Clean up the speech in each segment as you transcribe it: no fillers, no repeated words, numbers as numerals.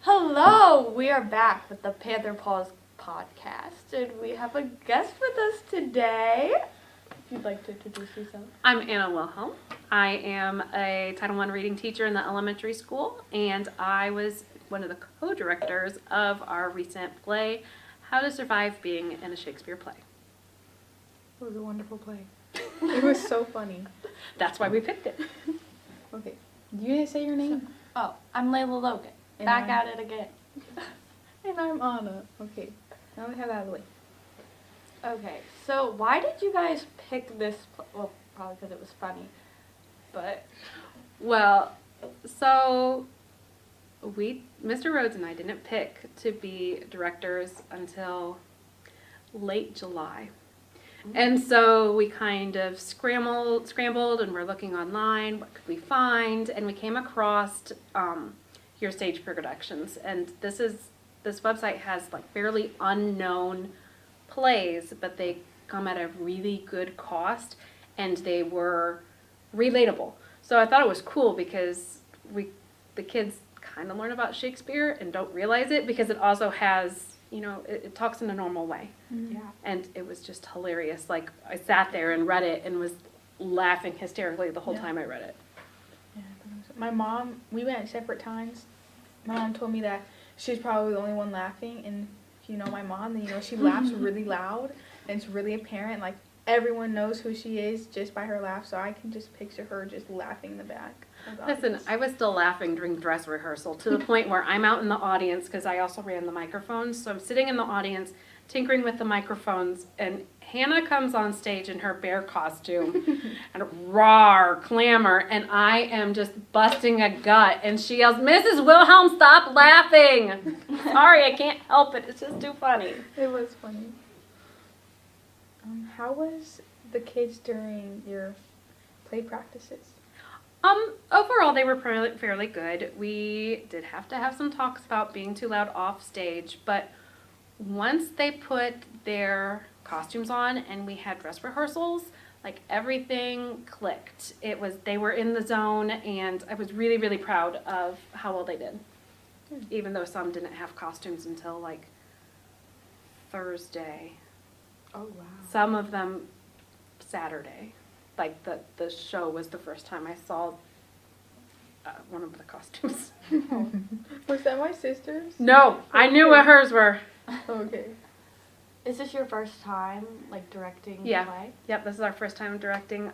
Hello, we are back with the Panther Paws podcast, and we have a guest with us today. If you'd like to introduce yourself. I'm Anna Wilhelm. I am a Title I reading teacher in the elementary school, and I was one of the co-directors of our recent play, How to Survive Being in a Shakespeare Play. It was a wonderful play. It was so funny. That's why we picked it. Okay. You didn't say your name? I'm Layla Logan. And Back I'm- at it again. And I'm Anna. Okay. Now we have that out of the way. Okay, so why did you guys pick this? Well, probably because it was funny, but Well, so Mr. Rhodes and I didn't pick to be directors until late July. And so we kind of scrambled and we're looking online, what could we find? And we came across Your Stage Productions. And this website has like fairly unknown plays, but they come at a really good cost and they were relatable. So I thought it was cool because the kids kind of learn about Shakespeare and don't realize it because it also has, it talks in a normal way. yeah. And it was just hilarious. Like, I sat there and read it and was laughing hysterically the whole Yeah. time I read it. Yeah, my mom, we went at separate times. My mom told me that she's probably the only one laughing, and if you know my mom, then she laughs really loud, and it's really apparent. Like, everyone knows who she is just by her laugh, so I can just picture her just laughing in the back. Listen, I was still laughing during dress rehearsal to the point where I'm out in the audience because I also ran the microphones. So I'm sitting in the audience tinkering with the microphones, and Hannah comes on stage in her bear costume and roar, clamor, and I am just busting a gut. And she yells, "Mrs. Wilhelm, stop laughing!" Sorry, I can't help it. It's just too funny. It was funny. How was the kids during your play practices? Overall, they were fairly good. We did have to have some talks about being too loud off stage, but once they put their costumes on and we had dress rehearsals, like everything clicked. They were in the zone, and I was really, really proud of how well they did. Even though some didn't have costumes until like Thursday. Oh wow. Some of them Saturday. Like the show was the first time I saw one of the costumes. Was that my sister's? No, I knew what hers were. Okay. Is this your first time like directing Yeah. the play? Yep, this is our first time directing.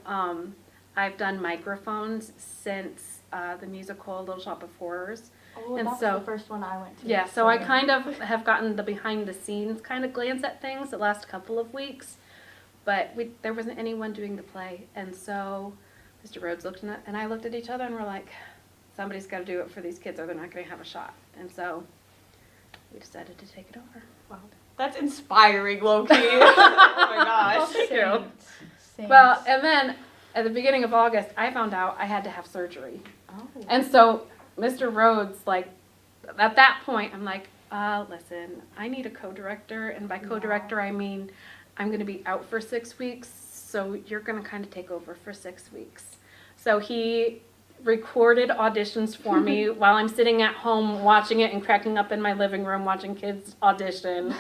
I've done microphones since the musical Little Shop of Horrors. Oh, And that so- was the first one I went to. Yeah, so I kind of have gotten the behind the scenes kind of glance at things the last couple of weeks. But there wasn't anyone doing the play, and so Mr. Rhodes looked at, and I looked at each other, and we're like, somebody's got to do it for these kids, or they're not going to have a shot. And so we decided to take it over. Wow. That's inspiring, Loki. Oh my gosh. Thank you. Saints. Well, and then at the beginning of August, I found out I had to have surgery, Oh. and so Mr. Rhodes, like, at that point, I'm like, listen, I need a co-director, and by co-director, I mean I'm going to be out for 6 weeks, so you're going to kind of take over for 6 weeks. So he recorded auditions for me while I'm sitting at home watching it and cracking up in my living room watching kids audition.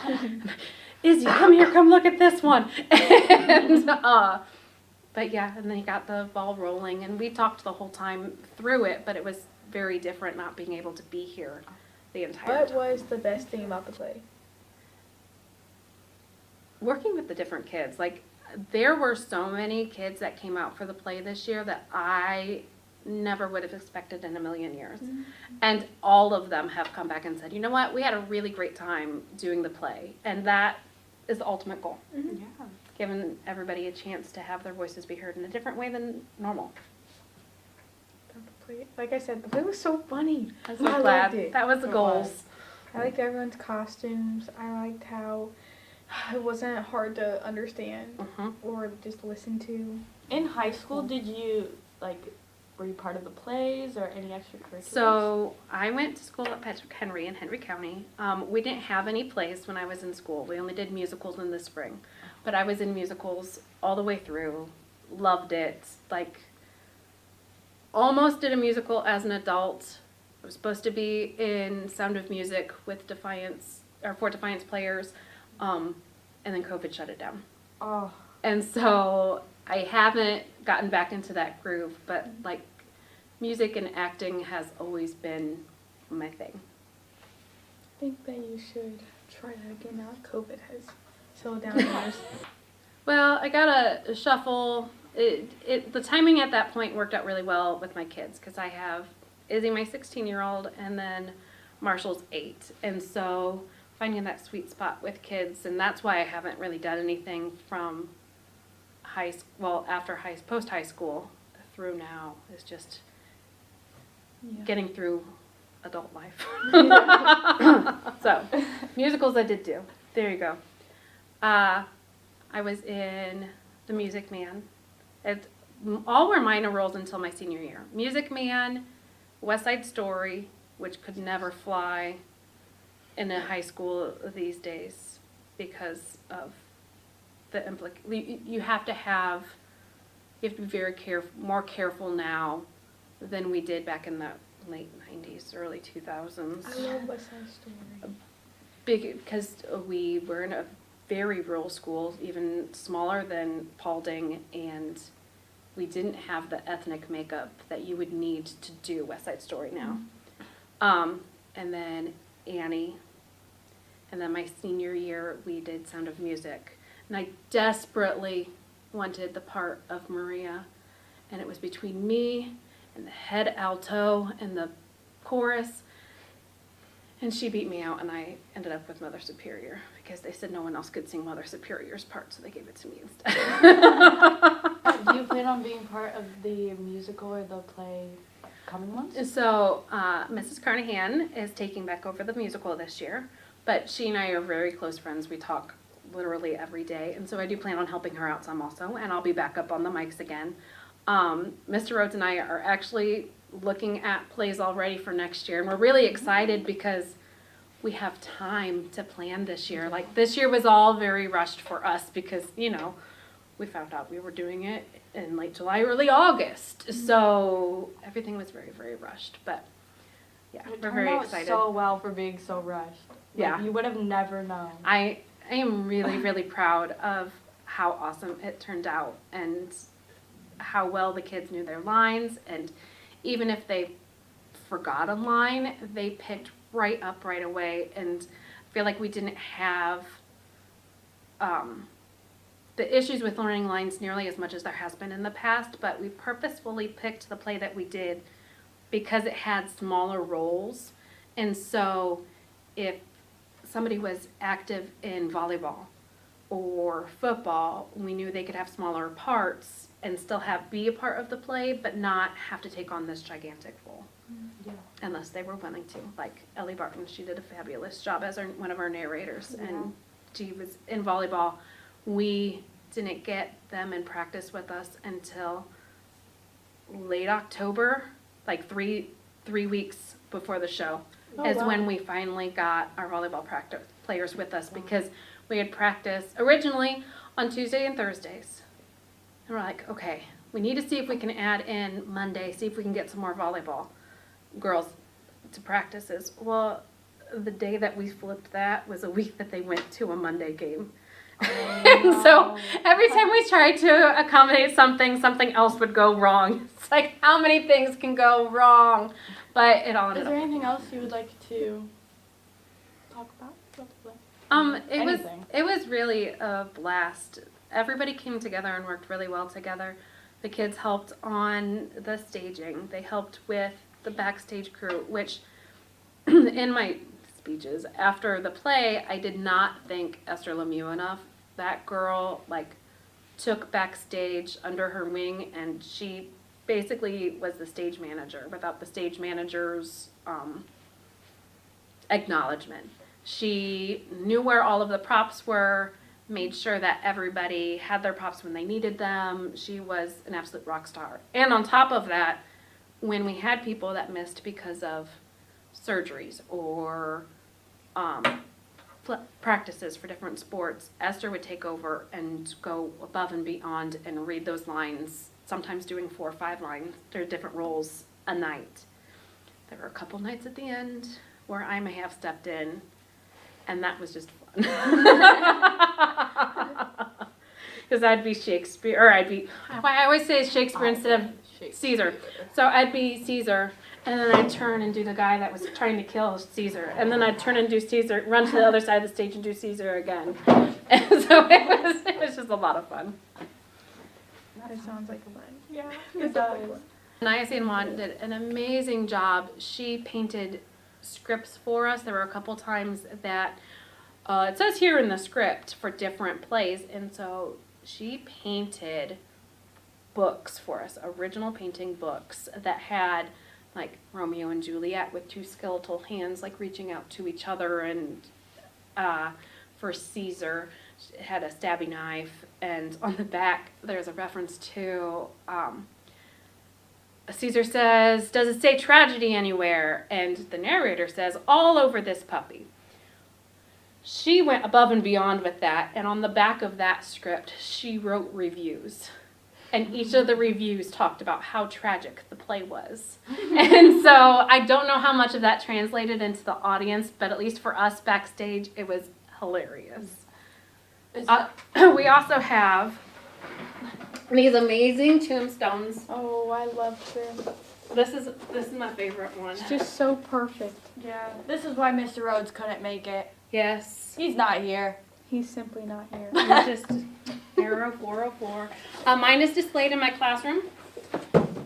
Izzy, come here, come look at this one. And, but yeah, and then he got the ball rolling, and we talked the whole time through it, but it was very different not being able to be here the entire What time. was the best thing about the play? Working with the different kids, like there were so many kids that came out for the play this year that I never would have expected in a million years. Mm-hmm. And all of them have come back and said, you know what, we had a really great time doing the play. And that is the ultimate goal, Mm-hmm. Yeah. giving everybody a chance to have their voices be heard in a different way than normal. Like I said, the play was so funny. I'm I so loved glad. it. That was the It goals. was. I liked everyone's costumes. I liked how it wasn't hard to understand Mhm. or just listen to. In high school, were you part of the plays or any extracurriculars? So I went to school at Patrick Henry in Henry County. We didn't have any plays when I was in school. We only did musicals in the spring. But I was in musicals all the way through. Loved it. Like, almost did a musical as an adult. I was supposed to be in Sound of Music with Defiance, or for Defiance players, and then COVID shut it down. Oh. And so I haven't gotten back into that groove, but like music and acting has always been my thing. I think that you should try that again now that COVID has settled down yours. Well, I gotta shuffle. The timing at that point worked out really well with my kids because I have Izzy, my 16-year-old, and then Marshall's 8. And so finding that sweet spot with kids, and that's why I haven't really done anything from post high school through now is just getting through adult life. So musicals I did do. There you go. I was in The Music Man. All were minor roles until my senior year. Music Man, West Side Story, which could never fly in a high school these days because of the you have to be very more careful now than we did back in the late 90s, early 2000s. I love West Side Story. Because we were in a very rural school, even smaller than Paulding, and we didn't have the ethnic makeup that you would need to do West Side Story now. And then Annie, and then my senior year we did Sound of Music, and I desperately wanted the part of Maria, and it was between me and the head alto and the chorus, and she beat me out, and I ended up with Mother Superior because they said no one else could sing Mother Superior's part, so they gave it to me instead. Do you plan on being part of the musical or the play coming ones? So Mrs. Carnahan is taking back over the musical this year, but she and I are very close friends. We talk literally every day, and so I do plan on helping her out some also, and I'll be back up on the mics again. Mr. Rhodes and I are actually looking at plays already for next year, and we're really excited because we have time to plan this year. Like, this year was all very rushed for us because, we found out we were doing it in late July, early August, so everything was very, very rushed, but yeah, It we're turned very out excited. so well for being so rushed. Yeah. You would have never known. I am really, really proud of how awesome it turned out and how well the kids knew their lines, and even if they forgot a line, they picked right up right away, and I feel like we didn't have the issues with learning lines nearly as much as there has been in the past, but we purposefully picked the play that we did because it had smaller roles, and so if somebody was active in volleyball or football, we knew they could have smaller parts and still be a part of the play, but not have to take on this gigantic role. Yeah. Unless they were willing to. Like Ellie Barton, she did a fabulous job as one of our narrators, and she was in volleyball. We didn't get them in practice with us until late October, like three weeks before the show, when we finally got our volleyball players with us, because we had practice originally on Tuesday and Thursdays. And we're like, okay, we need to see if we can add in Monday, see if we can get some more volleyball girls to practices. Well, the day that we flipped that was a week that they went to a Monday game. And so every time we tried to accommodate something else would go wrong. It's like, how many things can go wrong? But it all ended Is up. there anything else you would like to talk about? It was really a blast. Everybody came together and worked really well together. The kids helped on the staging. They helped with the backstage crew, which in my speeches after the play, I did not thank Esther Lemieux enough. That girl took backstage under her wing, and she basically was the stage manager without the stage manager's acknowledgement. She knew where all of the props were, made sure that everybody had their props when they needed them. She was an absolute rock star. And on top of that, when we had people that missed because of surgeries or practices for different sports, Esther would take over and go above and beyond and read those lines, sometimes doing 4 or 5 lines. There are different roles a night. there were a couple nights at the end where I may have stepped in, and that was just fun. Because I'd be Shakespeare, or I always say Shakespeare instead of Caesar. So I'd be Caesar, and then I'd turn and do the guy that was trying to kill Caesar. And then I'd turn and do Caesar, run to the other side of the stage and do Caesar again. And so it was just a lot of fun. That sounds like fun. Yeah, it does. Naya San Juan did an amazing job. She painted scripts for us. There were a couple times that it says here in the script for different plays, and so she painted books for us, original painting books that had like Romeo and Juliet with two skeletal hands like reaching out to each other, and for Caesar it had a stabby knife, and on the back there's a reference to Caesar says, "Does it say tragedy anywhere?" And the narrator says, "All over this puppy." She went above and beyond with that, and on the back of that script, she wrote reviews. And each of the reviews talked about how tragic the play was. And so I don't know how much of that translated into the audience, but at least for us backstage, it was hilarious. We also have these amazing tombstones. Oh, I love them. This is my favorite one. It's just so perfect. Yeah, this is why Mr. Rhodes couldn't make it. Yes. He's not here. He's simply not here. It's just arrow 404. Mine is displayed in my classroom.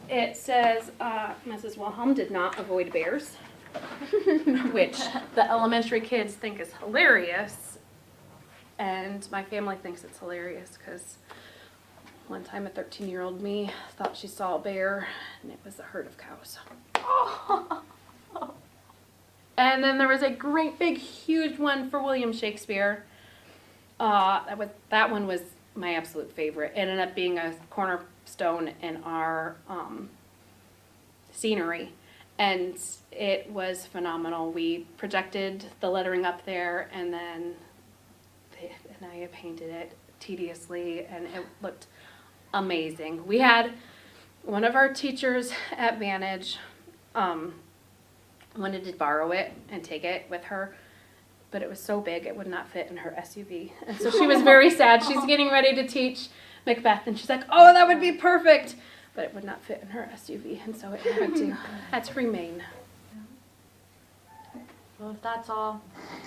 It says, Mrs. Wilhelm did not avoid bears, which the elementary kids think is hilarious. And my family thinks it's hilarious because one time a 13-year-old me thought she saw a bear, and it was a herd of cows. And then there was a great big huge one for William Shakespeare. That one was my absolute favorite. It ended up being a cornerstone in our scenery, and it was phenomenal. We projected the lettering up there, and then Anaya painted it tediously, and it looked amazing. We had one of our teachers at Vantage wanted to borrow it and take it with her, but it was so big it would not fit in her SUV. And so she was very sad. She's getting ready to teach Macbeth, and she's like, "Oh, that would be perfect," but it would not fit in her SUV, and so it had to remain. Well, if that's all,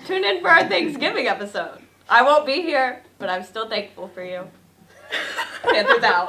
tune in for our Thanksgiving episode. I won't be here, but I'm still thankful for you. Panther's out.